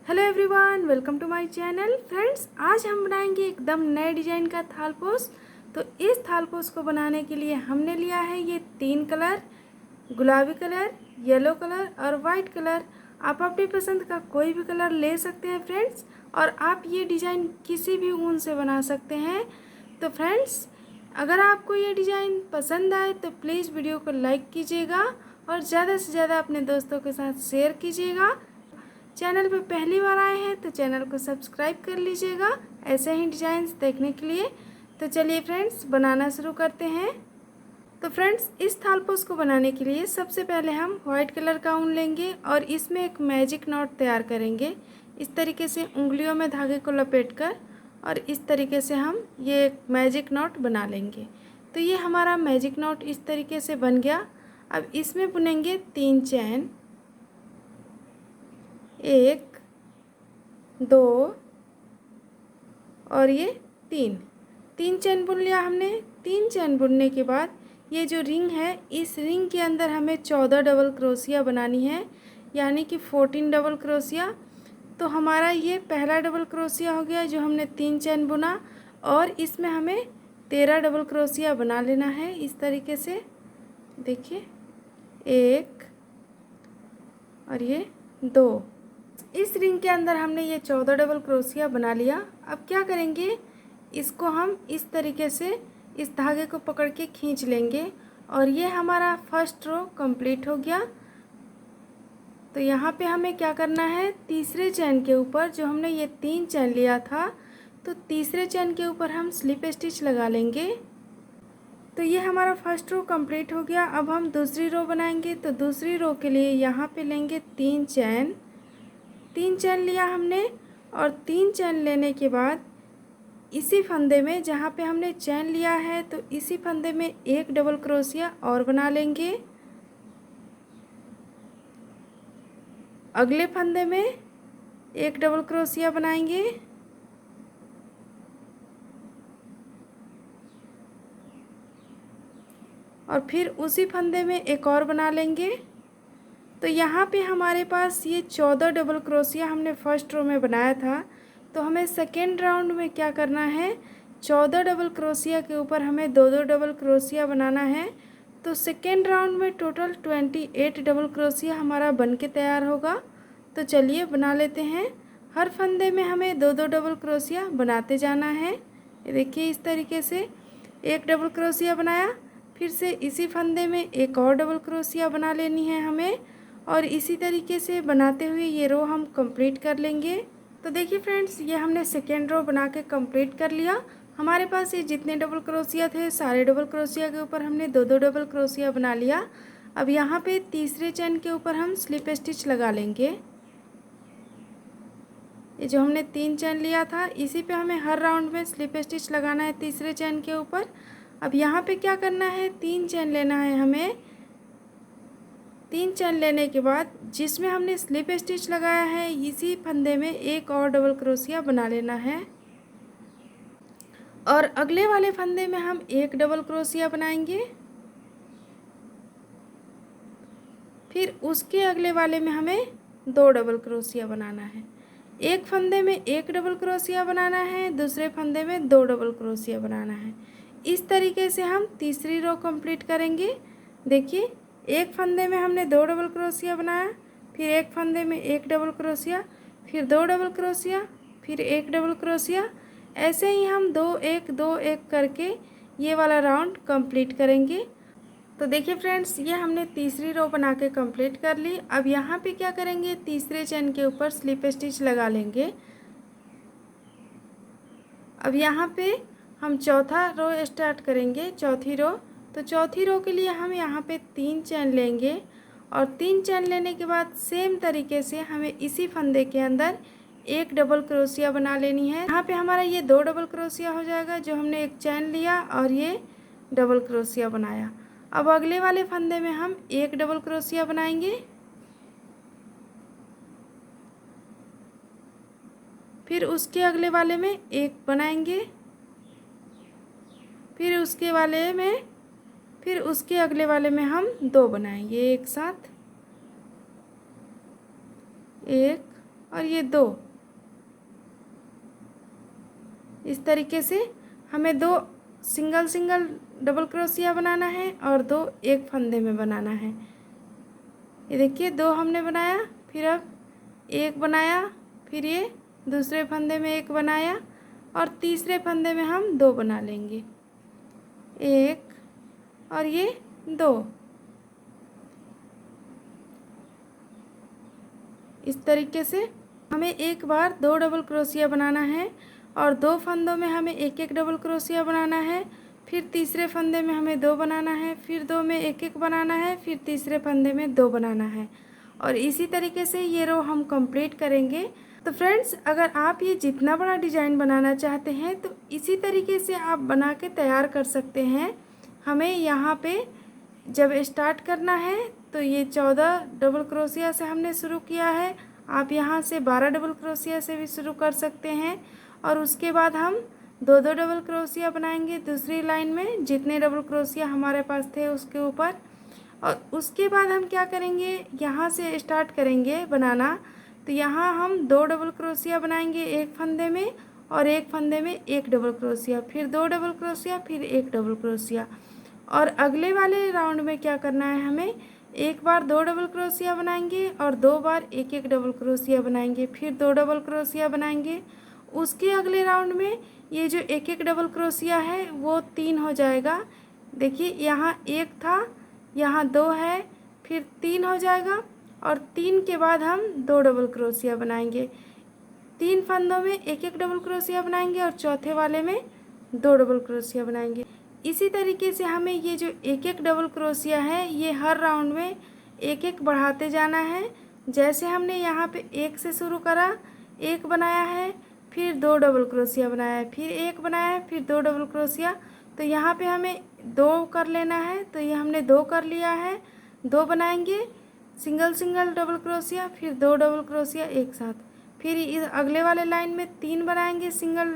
Hello everyone, welcome to my channel. Friends, आज हम बनाएंगे एकदम नए डिजाइन का थालपोस। तो इस थालपोस को बनाने के लिए हमने लिया है ये 3 कलर, गुलाबी कलर, येलो कलर और वाइट कलर। आप अपनी पसंद का कोई भी कलर ले सकते हैं फ्रेंड्स, और आप ये डिज़ाइन किसी भी ऊन से बना सकते हैं। तो फ्रेंड्स, अगर आपको ये डिज़ाइन पसंद आए तो प्लीज़ वीडियो को लाइक कीजिएगा और ज़्यादा से ज़्यादा अपने दोस्तों के साथ शेयर कीजिएगा। चैनल पर पहली बार आए हैं तो चैनल को सब्सक्राइब कर लीजिएगा ऐसे ही डिज़ाइंस देखने के लिए। तो चलिए फ्रेंड्स, बनाना शुरू करते हैं। तो फ्रेंड्स, इस थालपोस को बनाने के लिए सबसे पहले हम वाइट कलर का ऊन लेंगे और इसमें एक मैजिक नॉट तैयार करेंगे। इस तरीके से उंगलियों में धागे को लपेटकर और इस तरीके से हम ये एक मैजिक नॉट बना लेंगे। तो ये हमारा मैजिक नॉट इस तरीके से बन गया। अब इसमें बुनेंगे 3 चैन, 1, 2 और ये 3 चैन बुन लिया हमने। 3 चैन बुनने के बाद ये जो रिंग है, इस रिंग के अंदर हमें 14 डबल क्रोशिया बनानी है, यानी कि 14 डबल क्रोशिया। तो हमारा ये पहला डबल क्रोशिया हो गया जो हमने 3 चैन बुना, और इसमें हमें 13 डबल क्रोशिया बना लेना है। इस तरीके से देखिए, 1 और ये 2। इस रिंग के अंदर हमने ये 14 डबल क्रोशिया बना लिया। अब क्या करेंगे, इसको हम इस तरीके से इस धागे को पकड़ के खींच लेंगे और ये हमारा फर्स्ट रो कंप्लीट हो गया। तो यहाँ पे हमें क्या करना है, तीसरे चैन के ऊपर जो हमने ये 3 चैन लिया था, तो तीसरे चैन के ऊपर हम स्लिप स्टिच लगा लेंगे। तो ये हमारा फर्स्ट रो कंप्लीट हो गया। अब हम दूसरी रो बनाएंगे। तो दूसरी रो के लिए यहाँ पे लेंगे 3 चैन, 3 चैन लिया हमने, और 3 चैन लेने के बाद इसी फंदे में जहाँ पे हमने चैन लिया है, तो इसी फंदे में एक डबल क्रोशिया और बना लेंगे। अगले फंदे में एक डबल क्रोशिया बनाएंगे, और फिर उसी फंदे में एक और बना लेंगे। तो यहाँ पे हमारे पास ये 14 डबल क्रोशिया हमने फर्स्ट रो में बनाया था। तो हमें सेकेंड राउंड में क्या करना है, 14 डबल क्रोशिया के ऊपर हमें 2-2 डबल क्रोशिया बनाना है। तो सेकेंड राउंड में टोटल 28 डबल क्रोशिया हमारा बन के तैयार होगा। तो चलिए बना लेते हैं। हर फंदे में हमें 2-2 डबल क्रोशिया बनाते जाना है। ये देखिए, इस तरीके से एक डबल क्रोशिया बनाया, फिर से इसी फंदे में एक और डबल क्रोशिया बना लेनी है हमें, और इसी तरीके से बनाते हुए ये रो हम कंप्लीट कर लेंगे। तो देखिए फ्रेंड्स, ये हमने सेकेंड रो बना के कंप्लीट कर लिया। हमारे पास ये जितने डबल क्रोशिया थे, सारे डबल क्रोशिया के ऊपर हमने 2-2 डबल क्रोशिया बना लिया। अब यहाँ पे तीसरे चैन के ऊपर हम स्लिप स्टिच लगा लेंगे। ये जो हमने 3 चैन लिया था, इसी पे हमें हर राउंड में स्लिप स्टिच लगाना है तीसरे चैन के ऊपर। अब यहाँ पे क्या करना है, 3 चैन लेना है हमें। 3 चैन लेने के बाद जिसमें हमने स्लिप स्टिच लगाया है, इसी फंदे में एक और डबल क्रोशिया बना लेना है, और अगले वाले फंदे में हम एक डबल क्रोशिया बनाएंगे। फिर उसके अगले वाले में हमें 2 डबल क्रोशिया बनाना है। एक फंदे में एक डबल क्रोशिया बनाना है, दूसरे फंदे में 2 डबल क्रोशिया बनाना है। इस तरीके से हम तीसरी रो कंप्लीट करेंगे। देखिए, एक फंदे में हमने 2 डबल क्रोशिया बनाया, फिर एक फंदे में एक डबल क्रोशिया, फिर 2 डबल क्रोशिया, फिर एक डबल क्रोशिया। ऐसे ही हम 2-1 2-1 करके ये वाला राउंड कंप्लीट करेंगे। तो देखिए फ्रेंड्स, ये हमने तीसरी रो बना के कंप्लीट कर ली। अब यहाँ पे क्या करेंगे, तीसरे चैन के ऊपर स्लिप स्टिच लगा लेंगे। अब यहाँ पे हम चौथा रो स्टार्ट करेंगे, चौथी रो। तो चौथी रो के लिए हम यहाँ पे 3 चैन लेंगे, और 3 चैन लेने के बाद सेम तरीके से हमें इसी फंदे के अंदर एक डबल क्रोशिया बना लेनी है। यहाँ पे हमारा ये 2 डबल क्रोशिया हो जाएगा, जो हमने एक चैन लिया और ये डबल क्रोशिया बनाया। अब अगले वाले फंदे में हम एक डबल क्रोशिया बनाएंगे, फिर उसके अगले वाले में एक बनाएंगे, फिर उसके अगले वाले में हम 2 बनाएंगे एक साथ, 1 और ये 2। इस तरीके से हमें 2 सिंगल सिंगल डबल क्रोशिया बनाना है और 2 एक फंदे में बनाना है। ये देखिए 2 हमने बनाया, फिर अब 1 बनाया, फिर ये दूसरे फंदे में 1 बनाया और तीसरे फंदे में हम 2 बना लेंगे, 1 और ये 2। इस तरीके से हमें एक बार 2 डबल क्रोशिया बनाना है और 2 फंदों में हमें 1 डबल क्रोशिया बनाना है, फिर तीसरे फंदे में हमें 2 बनाना है, फिर 2 में 1 बनाना है, फिर तीसरे फंदे में 2 बनाना है और इसी तरीके से ये रो हम कंप्लीट करेंगे। तो फ्रेंड्स, अगर आप ये जितना बड़ा डिज़ाइन बनाना चाहते हैं तो इसी तरीके से आप बना के तैयार कर सकते हैं। हमें यहाँ पे जब स्टार्ट करना है तो ये 14 डबल क्रोशिया से हमने शुरू किया है। आप यहाँ से 12 डबल क्रोशिया से भी शुरू कर सकते हैं और उसके बाद हम 2-2 डबल क्रोशिया बनाएंगे दूसरी लाइन में, जितने डबल क्रोशिया हमारे पास थे उसके ऊपर। और उसके बाद हम क्या करेंगे, यहाँ से स्टार्ट करेंगे बनाना। तो यहाँ हम 2 डबल क्रोशिया बनाएंगे एक फंदे में और एक फंदे में 1 डबल क्रोशिया, फिर 2 डबल क्रोशिया, फिर 1 डबल क्रोशिया। और अगले वाले राउंड में क्या करना है, हमें एक बार 2 डबल क्रोशिया बनाएंगे और 2 बार 1-1 डबल क्रोशिया बनाएंगे, फिर 2 डबल क्रोशिया बनाएंगे। उसके अगले राउंड में ये जो 1-1 डबल क्रोशिया है वो 3 हो जाएगा। देखिए यहाँ 1 था, यहाँ 2 है, फिर 3 हो जाएगा और 3 के बाद हम 2 डबल क्रोशिया बनाएंगे। 3 फंदों में 1-1 डबल क्रोशिया बनाएंगे और चौथे वाले में 2 डबल क्रोशिया बनाएंगे। इसी तरीके से हमें ये जो 1-1 डबल क्रोशिया है ये हर राउंड में 1-1 बढ़ाते जाना है। जैसे हमने यहाँ पे 1 से शुरू करा, 1 बनाया है, फिर 2 डबल क्रोशिया बनाया है, फिर 1 बनाया है, फिर 2 डबल क्रोशिया। तो यहाँ पे हमें 2 कर लेना है, तो ये हमने 2 कर लिया है। 2 बनाएंगे सिंगल सिंगल डबल क्रोशिया, फिर 2 डबल क्रोशिया एक साथ, फिर अगले वाले लाइन में 3 बनाएंगे सिंगल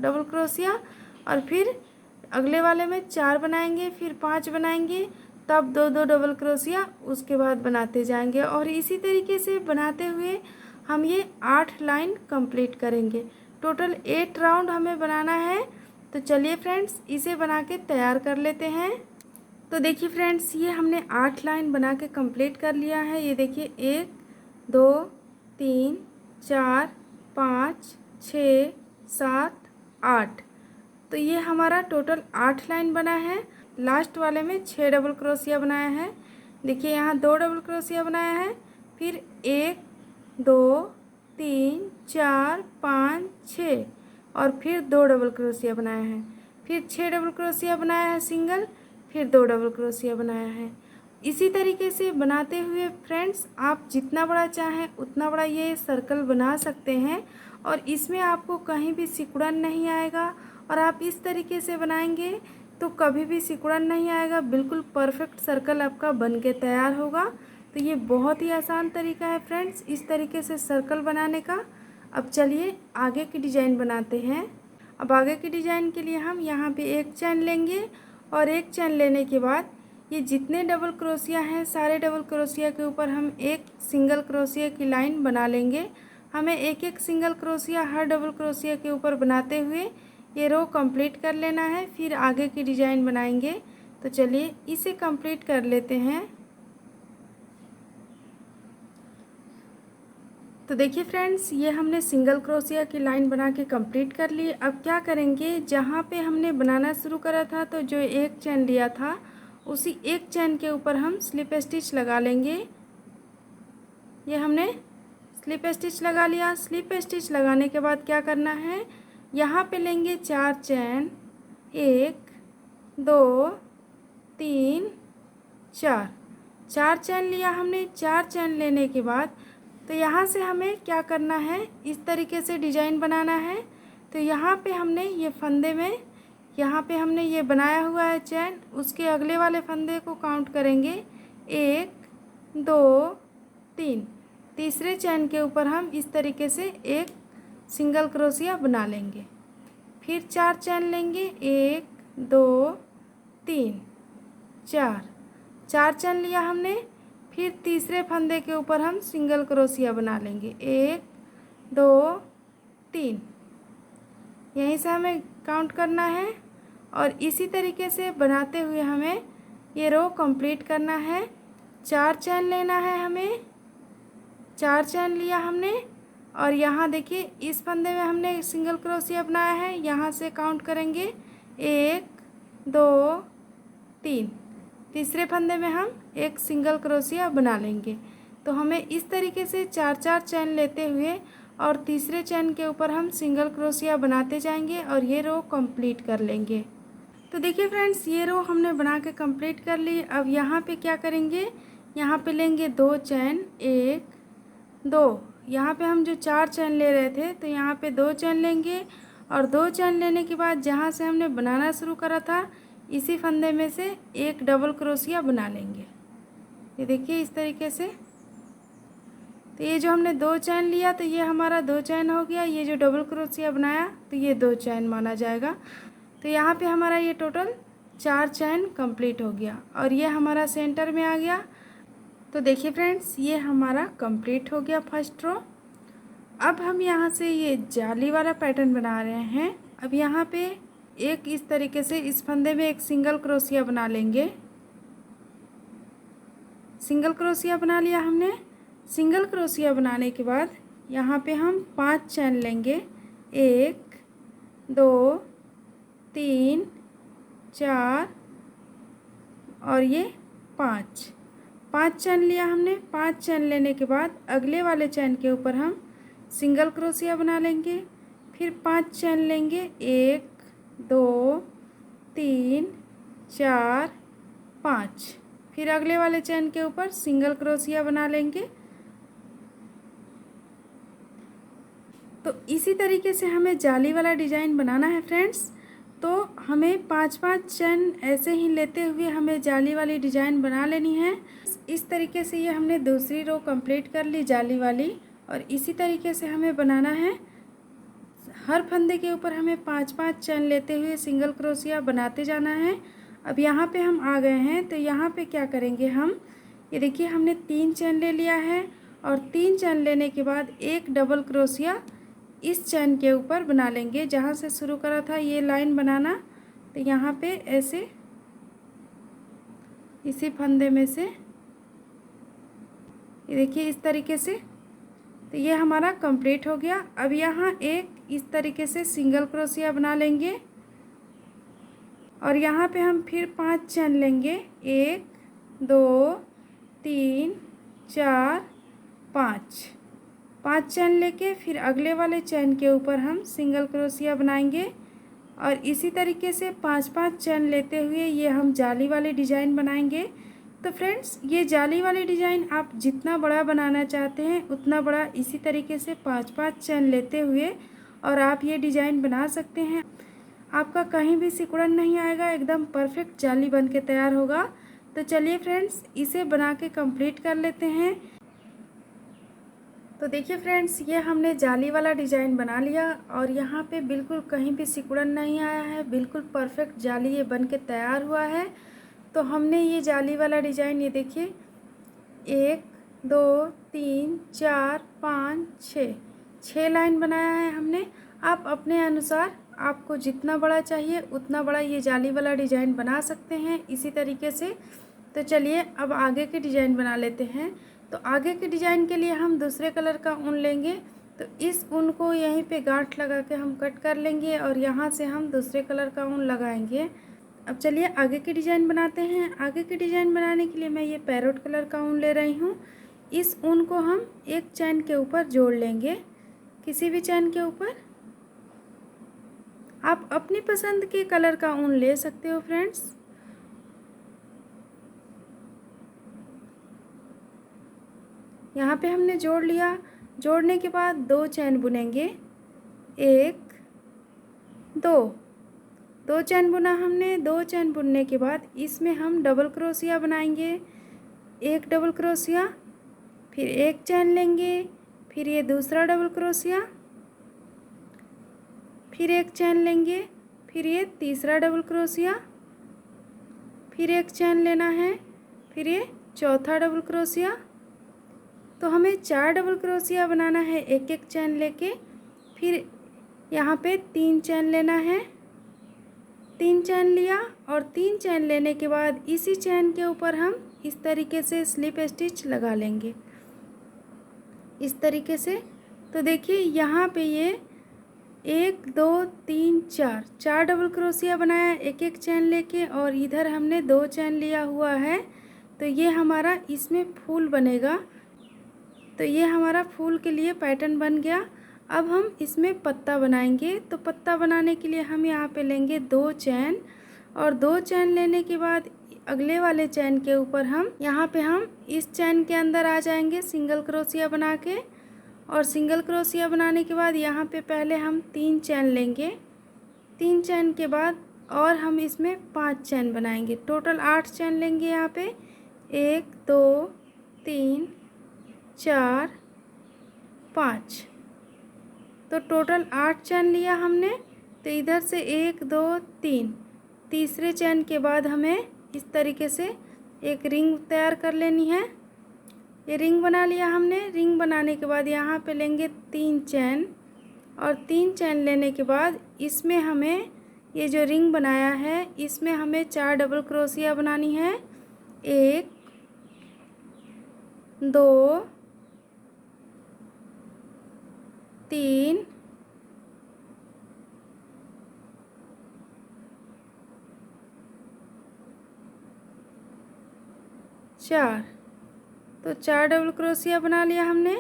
डबल क्रोशिया और फिर अगले वाले में 4 बनाएंगे, फिर 5 बनाएंगे, तब 2-2 डबल क्रोशिया उसके बाद बनाते जाएंगे। और इसी तरीके से बनाते हुए हम ये 8 लाइन कंप्लीट करेंगे। टोटल 8 राउंड हमें बनाना है। तो चलिए फ्रेंड्स, इसे बना के तैयार कर लेते हैं। तो देखिए फ्रेंड्स, ये हमने 8 लाइन बना के कंप्लीट कर लिया है। ये देखिए 1 2 3 4 5 6 7 8। तो ये हमारा टोटल 8 लाइन बना है। लास्ट वाले में 6 डबल क्रोशिया बनाया है। देखिए यहाँ 2 डबल क्रोशिया बनाया है, फिर 1 2 3 4 5 6 और फिर 2 डबल क्रोशिया बनाया है, फिर 6 डबल क्रोशिया बनाया है सिंगल, फिर 2 डबल क्रोशिया बनाया है। इसी तरीके से बनाते हुए फ्रेंड्स, आप जितना बड़ा चाहें उतना बड़ा ये सर्कल बना सकते हैं और इसमें आपको कहीं भी सिकुड़न नहीं आएगा। और आप इस तरीके से बनाएंगे तो कभी भी सिकुड़न नहीं आएगा, बिल्कुल परफेक्ट सर्कल आपका बन के तैयार होगा। तो ये बहुत ही आसान तरीका है फ्रेंड्स इस तरीके से सर्कल बनाने का। अब चलिए आगे की डिज़ाइन बनाते हैं। अब आगे की डिज़ाइन के लिए हम यहाँ पे एक चैन लेंगे और एक चैन लेने के बाद ये जितने डबल क्रोशिया हैं सारे डबल क्रोशिया के ऊपर हम एक सिंगल क्रोशिया की लाइन बना लेंगे। हमें 1-1 सिंगल क्रोशिया हर डबल क्रोशिया के ऊपर बनाते हुए ये रो कंप्लीट कर लेना है, फिर आगे की डिज़ाइन बनाएंगे। तो चलिए इसे कंप्लीट कर लेते हैं। तो देखिए फ्रेंड्स, ये हमने सिंगल क्रोशिया की लाइन बना के कंप्लीट कर ली। अब क्या करेंगे, जहाँ पे हमने बनाना शुरू करा था तो जो एक चैन लिया था उसी एक चैन के ऊपर हम स्लिप स्टिच लगा लेंगे। ये हमने स्लिप स्टिच लगा लिया। स्लिप स्टिच लगाने के बाद क्या करना है, यहाँ पे लेंगे 4 चैन, 1 2 3 4। 4 चैन लिया हमने। 4 चैन लेने के बाद तो यहाँ से हमें क्या करना है, इस तरीके से डिज़ाइन बनाना है। तो यहाँ पे हमने ये फंदे में यहाँ पे हमने ये बनाया हुआ है चैन, उसके अगले वाले फंदे को काउंट करेंगे 1 2 3। तीसरे चैन के ऊपर हम इस तरीके से एक सिंगल क्रोशिया बना लेंगे, फिर 4 चैन लेंगे, 1 2 3 4। 4 चैन लिया हमने, फिर तीसरे फंदे के ऊपर हम सिंगल क्रोशिया बना लेंगे, 1 2 3, यहीं से हमें काउंट करना है और इसी तरीके से बनाते हुए हमें ये रो कंप्लीट करना है। 4 चैन लेना है हमें, 4 चैन लिया हमने और यहाँ देखिए इस फंदे में हमने सिंगल क्रोशिया बनाया है, यहाँ से काउंट करेंगे 1 2 3, तीसरे फंदे में हम एक सिंगल क्रोशिया बना लेंगे। तो हमें इस तरीके से 4 चैन लेते हुए और तीसरे चैन के ऊपर हम सिंगल क्रोशिया बनाते जाएंगे और ये रो कंप्लीट कर लेंगे। तो देखिए फ्रेंड्स, ये रो हमने बना के कंप्लीट कर ली। अब यहाँ पे क्या करेंगे, यहाँ पे लेंगे 2 चैन, 1 2, यहाँ पे हम जो 4 चैन ले रहे थे तो यहाँ पे 2 चैन लेंगे और 2 चैन लेने के बाद जहाँ से हमने बनाना शुरू करा था इसी फंदे में से एक डबल क्रोशिया बना लेंगे। ये देखिए इस तरीके से। तो ये जो हमने 2 चैन लिया तो ये हमारा 2 चैन हो गया, ये जो डबल क्रोशिया बनाया तो ये 2 चैन माना जाएगा। तो यहाँ पे हमारा ये टोटल 4 चैन कंप्लीट हो गया और ये हमारा सेंटर में आ गया। तो देखिए फ्रेंड्स, ये हमारा कंप्लीट हो गया फर्स्ट रो। अब हम यहाँ से ये जाली वाला पैटर्न बना रहे हैं। अब यहाँ पे एक इस तरीके से इस फंदे में एक सिंगल क्रोशिया बना लेंगे। सिंगल क्रोशिया बना लिया हमने। सिंगल क्रोशिया बनाने के बाद यहाँ पे हम 5 चैन लेंगे, 1 2 3 4 और ये 5 चैन लिया हमने। 5 चैन लेने के बाद अगले वाले चैन के ऊपर हम सिंगल क्रोशिया बना लेंगे। फिर 5 चैन लेंगे, 1 2 3 4 5, फिर अगले वाले चैन के ऊपर सिंगल क्रोशिया बना लेंगे। तो इसी तरीके से हमें जाली वाला डिज़ाइन बनाना है फ्रेंड्स। तो हमें 5 चैन ऐसे ही लेते हुए हमें जाली वाली डिज़ाइन बना लेनी है। इस तरीके से ये हमने दूसरी रो कंप्लीट कर ली जाली वाली और इसी तरीके से हमें बनाना है। हर फंदे के ऊपर हमें 5 चैन लेते हुए सिंगल क्रोशिया बनाते जाना है। अब यहाँ पे हम आ गए हैं तो यहाँ पे क्या करेंगे हम, ये देखिए हमने 3 चैन ले लिया है और 3 चैन लेने के बाद एक डबल क्रोशिया इस चैन के ऊपर बना लेंगे जहाँ से शुरू करा था ये लाइन बनाना। तो यहाँ पे ऐसे इसी फंदे में से ये देखिए इस तरीके से। तो ये हमारा कंप्लीट हो गया। अब यहाँ एक इस तरीके से सिंगल क्रोशिया बना लेंगे और यहाँ पे हम फिर 5 चैन लेंगे, 1 2 3 4 5 चैन लेके फिर अगले वाले चैन के ऊपर हम सिंगल क्रोशिया बनाएंगे और इसी तरीके से 5 चैन लेते हुए ये हम जाली वाले डिज़ाइन बनाएंगे। तो फ्रेंड्स, ये जाली वाली डिज़ाइन आप जितना बड़ा बनाना चाहते हैं उतना बड़ा इसी तरीके से 5 चैन लेते हुए और आप ये डिज़ाइन बना सकते हैं। आपका कहीं भी सिकुड़न नहीं आएगा, एकदम परफेक्ट जाली बन के तैयार होगा। तो चलिए फ्रेंड्स, इसे बना के कंप्लीट कर लेते हैं। तो देखिए फ्रेंड्स, ये हमने जाली वाला डिज़ाइन बना लिया और यहाँ पे बिल्कुल कहीं भी सिकुड़न नहीं आया है, बिल्कुल परफेक्ट जाली ये बन के तैयार हुआ है। तो हमने ये जाली वाला डिज़ाइन, ये देखिए 1 2 3 4 5 6 लाइन बनाया है हमने। आप अपने अनुसार आपको जितना बड़ा चाहिए उतना बड़ा ये जाली वाला डिज़ाइन बना सकते हैं इसी तरीके से। तो चलिए अब आगे के डिज़ाइन बना लेते हैं। तो आगे के डिज़ाइन के लिए हम दूसरे कलर का ऊन लेंगे। तो इस ऊन को यहीं पे गांठ लगा के हम कट कर लेंगे और यहाँ से हम दूसरे कलर का ऊन लगाएंगे। अब चलिए आगे के डिज़ाइन बनाते हैं। आगे के डिज़ाइन बनाने के लिए मैं ये पैरोट कलर का ऊन ले रही हूँ। इस ऊन को हम एक चैन के ऊपर जोड़ लेंगे, किसी भी चैन के ऊपर। आप अपनी पसंद के कलर का ऊन ले सकते हो फ्रेंड्स। यहाँ पे हमने जोड़ लिया। जोड़ने के बाद 2 चैन बुनेंगे, 1 2 चैन बुना हमने। 2 चैन बुनने के बाद इसमें हम डबल क्रोशिया बनाएंगे, एक डबल क्रोशिया, फिर एक चैन लेंगे, फिर ये दूसरा डबल क्रोशिया, फिर एक चैन लेंगे, फिर ये तीसरा डबल क्रोशिया, फिर एक चैन लेना है, फिर ये चौथा डबल क्रोशिया, तो हमें 4 डबल क्रोशिया बनाना है एक एक चैन लेके। फिर यहाँ पे 3 चैन लेना है, 3 चैन लिया और 3 चैन लेने के बाद इसी चैन के ऊपर हम इस तरीके से स्लिप स्टिच लगा लेंगे, इस तरीके से। तो देखिए यहाँ पे ये 1 2 3 4 डबल क्रोशिया बनाया एक एक चैन लेके, और इधर हमने 2 चैन लिया हुआ है। तो ये हमारा इसमें फूल बनेगा। तो ये हमारा फूल के लिए पैटर्न बन गया। अब हम इसमें पत्ता बनाएंगे। तो पत्ता बनाने के लिए हम यहाँ पे लेंगे 2 चैन, और 2 चैन लेने के बाद अगले वाले चैन के ऊपर हम यहाँ पे हम इस चैन के अंदर आ जाएंगे सिंगल क्रोशिया बना के। और सिंगल क्रोशिया बनाने के बाद यहाँ पे पहले हम 3 चैन लेंगे, 3 चैन के बाद और हम इसमें 5 चैन बनाएंगे। टोटल 8 चैन लेंगे यहाँ पे, 1 2 3 4 5। तो टोटल 8 चैन लिया हमने। तो इधर से 1 2 3, तीसरे चैन के बाद हमें इस तरीके से एक रिंग तैयार कर लेनी है। ये रिंग बना लिया हमने। रिंग बनाने के बाद यहाँ पे लेंगे 3 चैन, और 3 चैन लेने के बाद इसमें हमें ये जो रिंग बनाया है इसमें हमें 4 डबल क्रोशिया बनानी है। 1 2 3 4। तो 4 डबल क्रोशिया बना लिया हमने।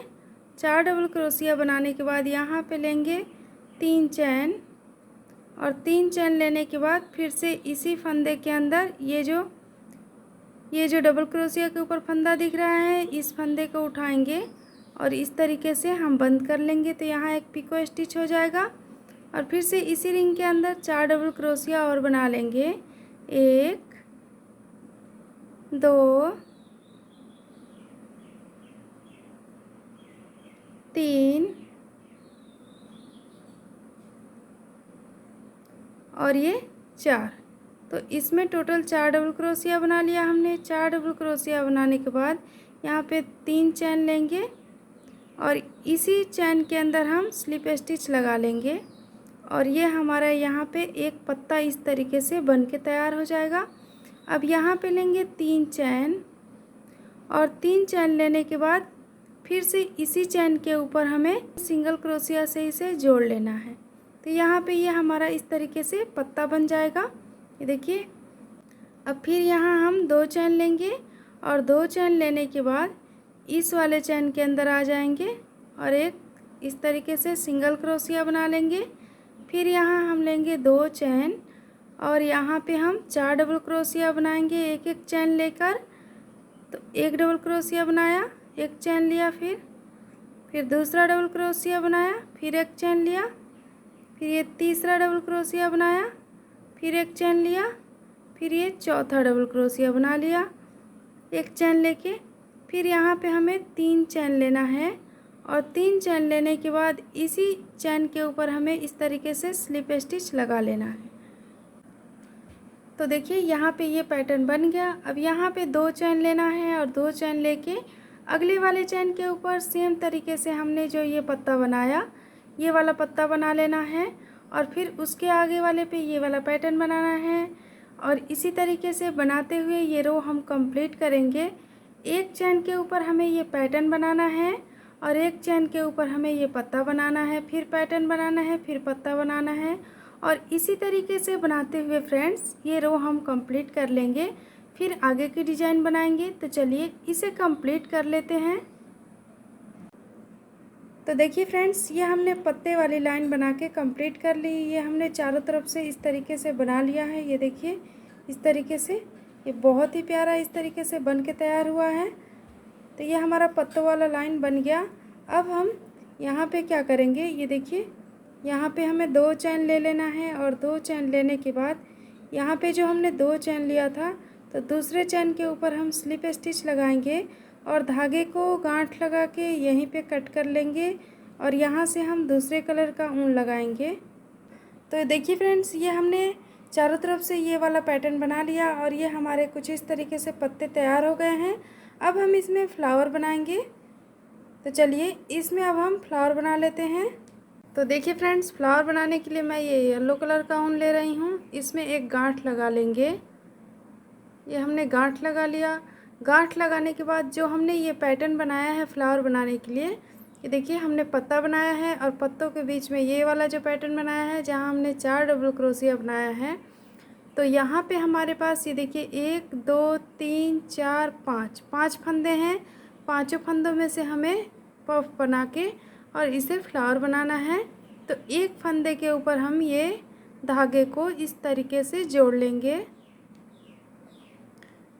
4 डबल क्रोशिया बनाने के बाद यहाँ पे लेंगे 3 चैन, और 3 चैन लेने के बाद फिर से इसी फंदे के अंदर ये जो डबल क्रोशिया के ऊपर फंदा दिख रहा है इस फंदे को उठाएंगे और इस तरीके से हम बंद कर लेंगे। तो यहाँ एक पिको स्टिच हो जाएगा। और फिर से इसी रिंग के अंदर 4 डबल क्रोशिया और बना लेंगे। 1 2 3 और ये 4। तो इसमें टोटल 4 डबल क्रोशिया बना लिया हमने। 4 डबल क्रोशिया बनाने के बाद यहाँ पे 3 चैन लेंगे, और इसी चैन के अंदर हम स्लिप स्टिच लगा लेंगे, और ये हमारा यहाँ पे एक पत्ता इस तरीके से बन के तैयार हो जाएगा। अब यहाँ पे लेंगे 3 चैन, और 3 चैन लेने के बाद फिर से इसी चैन के ऊपर हमें सिंगल क्रोशिया से इसे जोड़ लेना है। तो यहाँ पे ये हमारा इस तरीके से पत्ता बन जाएगा, ये देखिए। अब फिर यहाँ हम 2 चैन लेंगे, और 2 चैन लेने के बाद इस वाले चैन के अंदर आ जाएंगे और एक इस तरीके से सिंगल क्रोशिया बना लेंगे। फिर यहाँ हम लेंगे 2 चैन, और यहाँ पे हम 4 डबल क्रोशिया बनाएंगे एक एक चैन लेकर। तो 1 डबल क्रोशिया बनाया, एक चैन लिया, फिर दूसरा डबल क्रोशिया बनाया, फिर एक चैन लिया, फिर ये तीसरा डबल क्रोशिया बनाया, फिर एक चैन लिया, फिर ये चौथा डबल क्रोशिया बना लिया एक चैन लेके। फिर यहाँ पे हमें 3 चैन लेना है, और 3 चैन लेने के बाद इसी चैन के ऊपर हमें इस तरीके से स्लिप स्टिच लगा लेना है। तो देखिए यहाँ पे ये पैटर्न बन गया। अब यहाँ पे 2 चैन लेना है, और 2 चैन लेके अगले वाले चैन के ऊपर सेम तरीके से हमने जो ये पत्ता बनाया ये वाला पत्ता बना लेना है, और फिर उसके आगे वाले पे ये वाला पैटर्न बनाना है। और इसी तरीके से बनाते हुए ये रो हम कंप्लीट करेंगे। एक चैन के ऊपर हमें ये पैटर्न बनाना है, और एक चैन के ऊपर हमें ये पत्ता बनाना है, फिर पैटर्न बनाना है, फिर पत्ता बनाना है, और इसी तरीके से बनाते हुए फ्रेंड्स ये रो हम कंप्लीट कर लेंगे। फिर आगे की डिज़ाइन बनाएंगे। तो चलिए इसे कंप्लीट कर लेते हैं। तो देखिए फ्रेंड्स, ये हमने पत्ते वाली लाइन बना के कंप्लीट कर ली। ये हमने चारों तरफ से इस तरीके से बना लिया है। ये देखिए इस तरीके से, ये बहुत ही प्यारा इस तरीके से बन के तैयार हुआ है। तो ये हमारा पत्तों वाला लाइन बन गया। अब हम यहाँ पे क्या करेंगे, ये देखिए यहाँ पे हमें 2 चैन ले लेना है, और 2 चैन लेने के बाद यहाँ पे जो हमने 2 चैन लिया था तो दूसरे चैन के ऊपर हम स्लिप स्टिच लगाएंगे, और धागे को गांठ लगा के यहीं पे कट कर लेंगे, और यहाँ से हम दूसरे कलर का ऊन लगाएंगे। तो देखिए फ्रेंड्स, ये हमने चारों तरफ से ये वाला पैटर्न बना लिया, और ये हमारे कुछ इस तरीके से पत्ते तैयार हो गए हैं। अब हम इसमें फ्लावर बनाएंगे। तो चलिए इसमें अब हम फ्लावर बना लेते हैं। तो देखिए फ्रेंड्स, फ्लावर बनाने के लिए मैं ये येलो कलर का ऊन ले रही हूँ। इसमें एक गांठ लगा लेंगे। ये हमने गांठ लगा लिया। गांठ लगाने के बाद जो हमने ये पैटर्न बनाया है फ्लावर बनाने के लिए, ये देखिए हमने पत्ता बनाया है और पत्तों के बीच में ये वाला जो पैटर्न बनाया है जहाँ हमने 4 डबल क्रोशिया बनाया है। तो यहाँ पे हमारे पास ये देखिए 1 2 3 4 5 फंदे हैं। पांचों फंदों में से हमें पफ बना के और इसे फ्लावर बनाना है। तो एक फंदे के ऊपर हम ये धागे को इस तरीके से जोड़ लेंगे।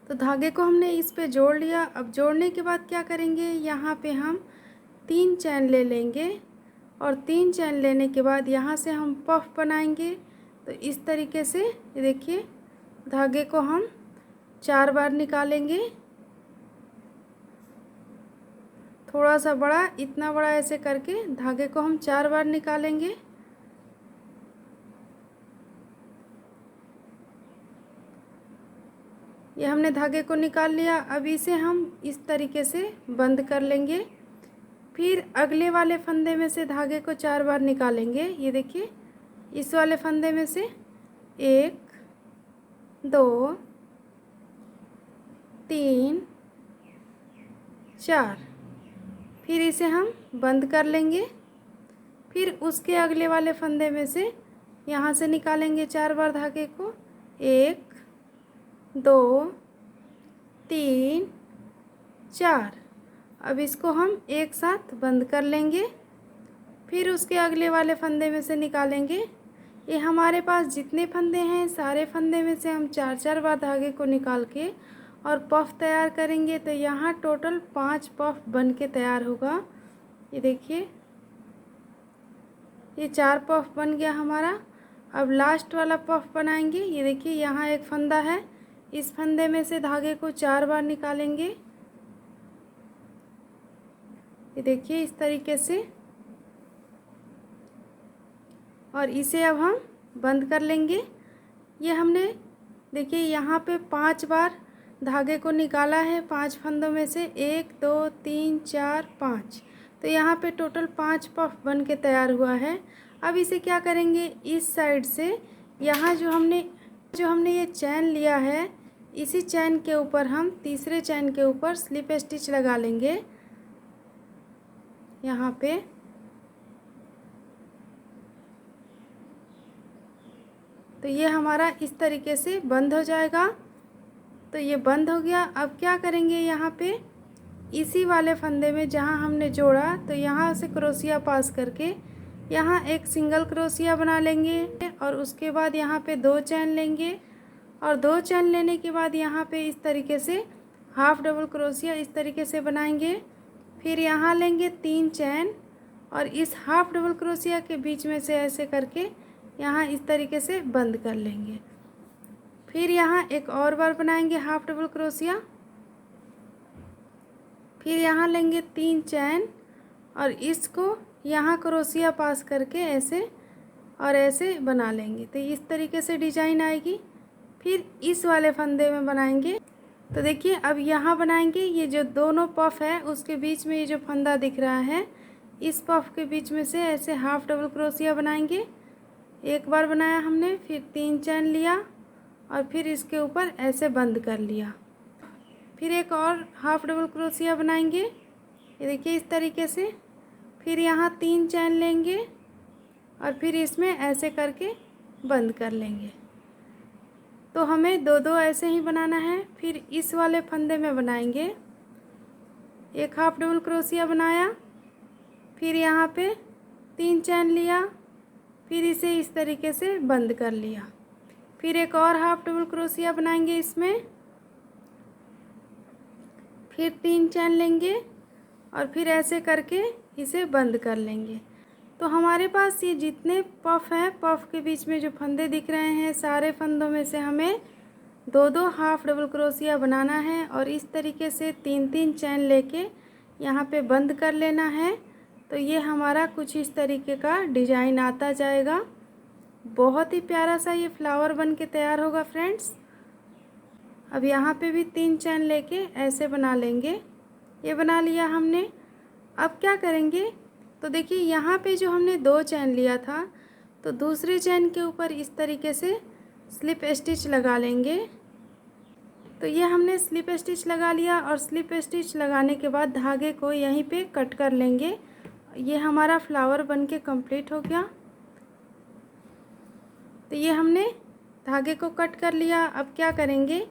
तो धागे को हमने इस पे जोड़ लिया। अब जोड़ने के बाद क्या करेंगे, यहाँ पे हम 3 चैन ले लेंगे और 3 चैन लेने के बाद यहाँ से हम पफ बनाएंगे। तो इस तरीके से ये देखिए धागे को हम 4 बार निकालेंगे। थोड़ा सा बड़ा, इतना बड़ा ऐसे करके धागे को हम 4 बार निकालेंगे। ये हमने धागे को निकाल लिया। अब इसे हम इस तरीके से बंद कर लेंगे। फिर अगले वाले फंदे में से धागे को 4 बार निकालेंगे। ये देखिए इस वाले फंदे में से 1 2 3 4, फिर इसे हम बंद कर लेंगे। फिर उसके अगले वाले फंदे में से यहाँ से निकालेंगे 4 बार धागे को। 1 2 3 4। अब इसको हम एक साथ बंद कर लेंगे। फिर उसके अगले वाले फंदे में से निकालेंगे। ये हमारे पास जितने फंदे हैं सारे फंदे में से हम 4 बार धागे को निकाल के और पफ तैयार करेंगे। तो यहाँ टोटल 5 पफ बन के तैयार होगा। ये देखिए ये 4 पफ बन गया हमारा। अब लास्ट वाला पफ बनाएंगे। ये देखिए यहाँ एक फंदा है, इस फंदे में से धागे को 4 बार निकालेंगे। ये देखिए इस तरीके से, और इसे अब हम बंद कर लेंगे। ये हमने देखिए यहाँ पे 5 बार धागे को निकाला है 5 फंदों में से। 1 2 3 4 5। तो यहाँ पे टोटल 5 पफ बन के तैयार हुआ है। अब इसे क्या करेंगे, इस साइड से यहाँ जो हमने ये चैन लिया है, इसी चैन के ऊपर हम तीसरे चैन के ऊपर स्लिप स्टिच लगा लेंगे यहाँ पे। तो ये हमारा इस तरीके से बंद हो जाएगा। तो ये बंद हो गया। अब क्या करेंगे, यहाँ पे इसी वाले फंदे में जहाँ हमने जोड़ा, तो यहाँ से क्रोशिया पास करके यहाँ एक सिंगल क्रोशिया बना लेंगे और उसके बाद यहाँ पे 2 चैन लेंगे और 2 चैन लेने के बाद यहाँ पे इस तरीके से हाफ डबल क्रोशिया इस तरीके से बनाएंगे। फिर यहाँ लेंगे 3 चैन और इस हाफ डबल क्रोशिया के बीच में से ऐसे करके यहाँ इस तरीके से बंद कर लेंगे। फिर यहाँ एक और बार बनाएंगे हाफ डबल क्रोशिया। फिर यहाँ लेंगे 3 चैन और इसको यहाँ क्रोशिया पास करके ऐसे और ऐसे बना लेंगे। तो इस तरीके से डिजाइन आएगी। फिर इस वाले फंदे में बनाएंगे। तो देखिए अब यहाँ बनाएंगे, ये जो दोनों पफ है उसके बीच में ये जो फंदा दिख रहा है, इस पफ के बीच में से ऐसे हाफ डबल क्रोशिया बनाएंगे। एक बार बनाया हमने, फिर 3 चैन लिया और फिर इसके ऊपर ऐसे बंद कर लिया। फिर एक और हाफ डबल क्रोशिया बनाएंगे, ये देखिए इस तरीके से। फिर यहाँ 3 चैन लेंगे और फिर इसमें ऐसे करके बंद कर लेंगे। तो हमें 2 ऐसे ही बनाना है। फिर इस वाले फंदे में बनाएंगे, एक हाफ डबल क्रोशिया बनाया, फिर यहाँ पे 3 चैन लिया, फिर इसे इस तरीके से बंद कर लिया। फिर एक और हाफ डबल क्रोशिया बनाएंगे इसमें, फिर 3 चैन लेंगे और फिर ऐसे करके इसे बंद कर लेंगे। तो हमारे पास ये जितने पफ हैं, पफ के बीच में जो फंदे दिख रहे हैं, सारे फंदों में से हमें 2 हाफ डबल क्रोशिया बनाना है और इस तरीके से 3 चैन लेके यहाँ पे बंद कर लेना है। तो ये हमारा कुछ इस तरीके का डिजाइन आता जाएगा। बहुत ही प्यारा सा ये फ्लावर बन के तैयार होगा फ्रेंड्स। अब यहाँ पे भी 3 चैन लेके ऐसे बना लेंगे। ये बना लिया हमने। अब क्या करेंगे, तो देखिए यहाँ पे जो हमने 2 चैन लिया था, तो दूसरे चैन के ऊपर इस तरीके से स्लिप स्टिच लगा लेंगे। तो ये हमने स्लिप स्टिच लगा लिया और स्लिप स्टिच लगाने के बाद धागे को यहीं पे कट कर लेंगे। ये हमारा फ्लावर बनके कंप्लीट हो गया। तो ये हमने धागे को कट कर लिया। अब क्या करेंगे,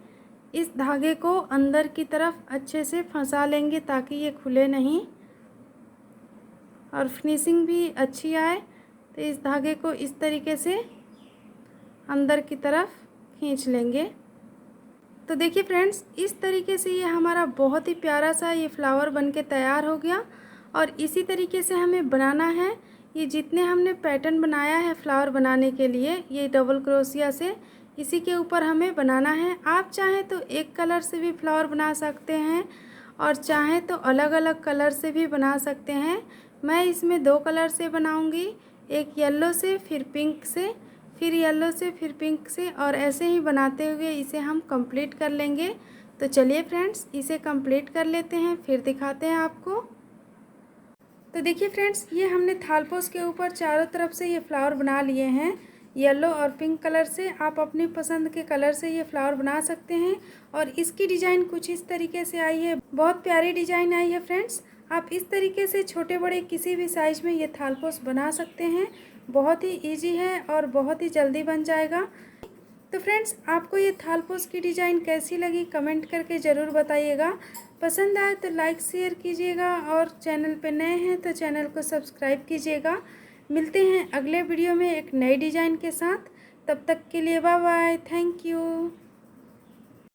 इस धागे को अंदर की तरफ अच्छे से फंसा लेंगे ताकि ये खुले नहीं और फिनिशिंग भी अच्छी आए। तो इस धागे को इस तरीके से अंदर की तरफ खींच लेंगे। तो देखिए फ्रेंड्स, इस तरीके से ये हमारा बहुत ही प्यारा सा ये फ्लावर बनके तैयार हो गया। और इसी तरीके से हमें बनाना है। ये जितने हमने पैटर्न बनाया है फ्लावर बनाने के लिए, ये डबल क्रोशिया से इसी के ऊपर हमें बनाना है। आप चाहें तो एक कलर से भी फ्लावर बना सकते हैं और चाहें तो अलग अलग कलर से भी बना सकते हैं। मैं इसमें 2 कलर से बनाऊंगी, एक येलो से, फिर पिंक से, फिर येलो से, फिर पिंक से, और ऐसे ही बनाते हुए इसे हम कंप्लीट कर लेंगे। तो चलिए फ्रेंड्स, इसे कंप्लीट कर लेते हैं, फिर दिखाते हैं आपको। तो देखिए फ्रेंड्स, ये हमने थालपोस के ऊपर चारों तरफ से ये फ्लावर बना लिए हैं येलो और पिंक कलर से। आप अपनी पसंद के कलर से ये फ्लावर बना सकते हैं। और इसकी डिज़ाइन कुछ इस तरीके से आई है, बहुत प्यारी डिज़ाइन आई है फ्रेंड्स। आप इस तरीके से छोटे बड़े किसी भी साइज़ में ये थालपोस बना सकते हैं। बहुत ही इजी है और बहुत ही जल्दी बन जाएगा। तो फ्रेंड्स, आपको ये थालपोस की डिज़ाइन कैसी लगी कमेंट करके ज़रूर बताइएगा। पसंद आए तो लाइक शेयर कीजिएगा और चैनल पे नए हैं तो चैनल को सब्सक्राइब कीजिएगा। मिलते हैं अगले वीडियो में एक नई डिज़ाइन के साथ। तब तक के लिए बाय बाय, थैंक यू।